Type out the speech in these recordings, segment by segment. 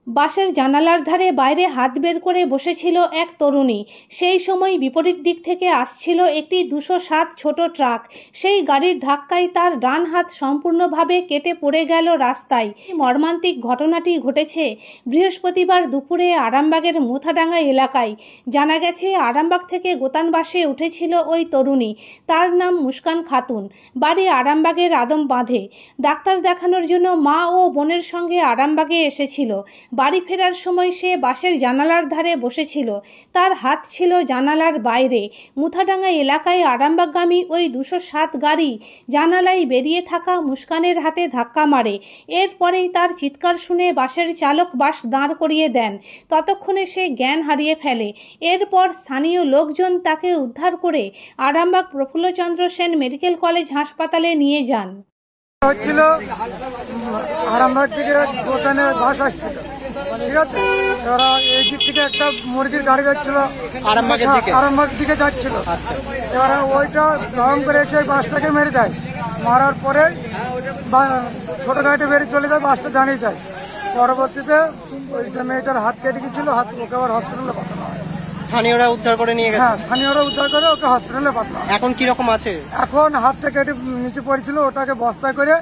বাসের জানালার ধারে বাইরে হাত বের করে বসেছিল এক তরুণী। সেই সময় বিপরীত দিক থেকে আসছিল একটি 207 ছোট ট্রাক। সেই গাড়ির ধাক্কায় তার ডান হাত সম্পূর্ণভাবে কেটে পড়ে গেল রাস্তায়। মর্মান্তিক ঘটনাটি ঘটেছে বৃহস্পতিবার দুপুরে আরামবাগের মুথাডাঙ্গা এলাকায়। জানা গেছে, আরামবাগ থেকে গোতান বাসে উঠেছিল ওই তরুণী। তার নাম মুস্কান খাতুন, বাড়ি আরামবাগের আদম বাঁধে। ডাক্তার দেখানোর জন্য মা ও বোনের সঙ্গে আরামবাগে এসেছিল। বাড়ি ফেরার সময় সে বাসের জানালার ধারে বসেছিল। তার হাত ছিল জানালার বাইরে। মুথাডাঙ্গা এলাকায় আরামবাগগামী ওই 207 গাড়ি জানালায় বেরিয়ে থাকা মুস্কানের হাতে ধাক্কা মারে। এরপরেই তার চিৎকার শুনে বাসের চালক বাস দাঁড় করিয়ে দেন। ততক্ষণে সে জ্ঞান হারিয়ে ফেলে। এরপর স্থানীয় লোকজন তাকে উদ্ধার করে আরামবাগ প্রফুল্লচন্দ্র সেন মেডিকেল কলেজ হাসপাতালে নিয়ে যান। হচ্ছিল আরামবাগ থেকে গোতানের বাস আসছিল, ঠিক আছে। এরা এই দিক থেকে একটা মুরগির গাড়ি যাচ্ছিল, আরামবাগ দিকে যাচ্ছিল। এবারে ওইটা রং করে এসে বাসটাকে মেরে দেয়। মারার পরে ছোট গাড়িটা বেরিয়ে চলে যায়, বাসটা দাঁড়িয়ে যায়। পরবর্তীতে ওই যে মেয়েটার হাত কেটে গেছিল, হাত ওকে আবার হসপিটালে পাঠানো হয়। স্থানীয়রা উদ্ধার করে নিয়ে গেছে। হ্যাঁ, স্থানীয়রা উদ্ধার করে ওকে হসপিটালে পাঠানো। এখন কি রকম আছে? এখন হাতটা কেটে নিচে পড়েছিল, ওটাকে বস্তায় করে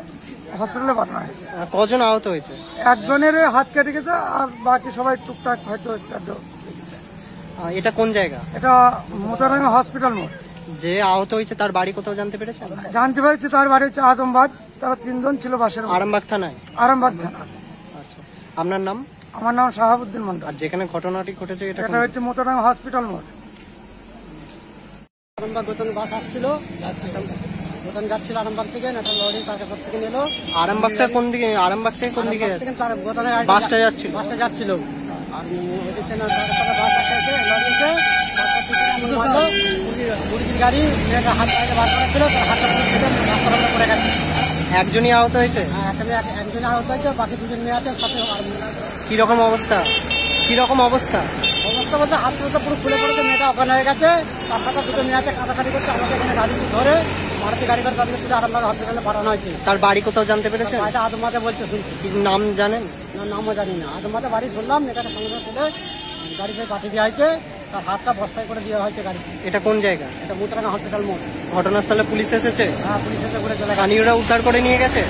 হসপিটালে পাঠানো হয়েছে। কজন আহত হয়েছে? একজনের হাত কেটে গেছে, আর বাকি সবাই টুকটাক হয়তো লেগেছে। এটা কোন জায়গা? এটা মুথাডাঙ্গা হসপিটাল মোড়। যে আহত হয়েছে তার বাড়ি কোথাও জানতে পেরেছেন? জানতে পেরেছি তার বাড়ি হচ্ছে আদমবাগ। তারা 3 জন ছিল বাসের। আরামবাগ থানায়? আরামবাগ থানা। আচ্ছা, আপনার নাম? আমার নাম শাহাবুদ্দিন মন্ডল। আর যেখানে ঘটনাটি ঘটেছে এটা হচ্ছে মুথাডাঙ্গা হসপিটাল মোড়। আরামবাগ গোতান বাস আসছিল, গোতান যাচ্ছিল আরামবাগ থেকে, একটা লরি তাকে থেকে নিল। আরামবাগটা কোন দিকে? আরামবাগ থেকে কোন দিকে? তার গোতানে বাসটা যাচ্ছিল। আর ওদিকে না বাস আসছে, লরিতে মুরগির গাড়ি হাত বাইরে বার করা ছিল, তার হাতটা রাস্তার উপরে পড়ে গেছে। একজনই আহত হয়েছে? হ্যাঁ, একজন আহত হয়েছে, বাকি 2জন মেয়ে আছে সাথে। কিরকম অবস্থা? কিরকম অবস্থা? অবস্থা বলতে হাত তো পুরো খুলে পড়েছে, মেয়েটা ওখানে হয়ে গেছে। তার সাথে 2টো মেয়ে আছে, কাটাকাটি করছে। আমাকে এখানে গাড়ি ধরে মারুতি গাড়ি করে তাদেরকে তুলে আরামবাগ হসপিটালে পাঠানো হয়েছে। তার বাড়ি কোথাও জানতে পেরেছেন? বাড়িটা আদমাতে বলছে, শুনছি। নাম জানেন? না, নামও জানি না। আদমাতে বাড়ি শুনলাম, মেয়েটাকে সঙ্গে সঙ্গে তুলে গাড়িতে পাঠিয়ে দেওয়া হয়েছে। তার হাতটা বস্তায় করে দেওয়া হয়েছে গাড়ি। এটা কোন জায়গা? এটা মুথাডাঙ্গা হসপিটাল মোড়। ঘটনাস্থলে পুলিশ এসেছে? হ্যাঁ, পুলিশ এসে করে চলে গেছে। স্থানীয়রা উদ্ধার করে নিয়ে গেছে।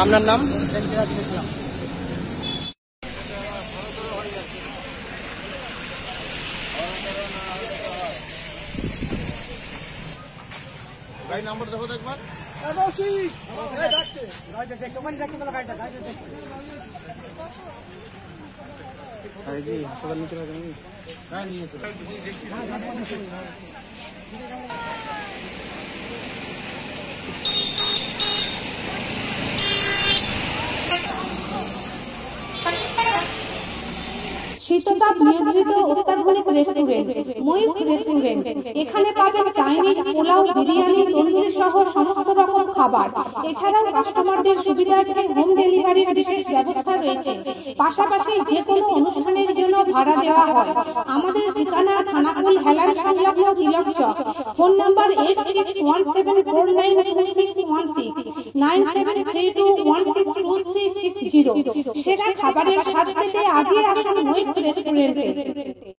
আপনার নাম? দেখছিলাম। গাড়ি নাম্বার দেখো একবার। শীততাপ নিয়ন্ত্রিত অত্যাধুনিক রেস্টুরেন্ট ময়ূখ রেস্টুরেন্ট। এখানে পাবেন চাইনিজ, পোলাও, বিরিয়ানি, তন্দুরি সহ সমস্ত রকম খাবার। এছাড়াও কাস্টমারদের সুবিধার্থে হোম ডেলিভারির বিশেষ ব্যবস্থা রয়েছে। পাশাপাশি যে কোনো অনুষ্ঠানের জন্য ভাড়া দেওয়া হয়। আমাদের ঠিকানা থানাকুল হেলান সংলগ্ন তিলক চক। Phone number 8617492616 9732162360। সেরা খাবারের স্বাদ পেতে আজই আসুন ময়ূখ রেস্টুরেন্টে।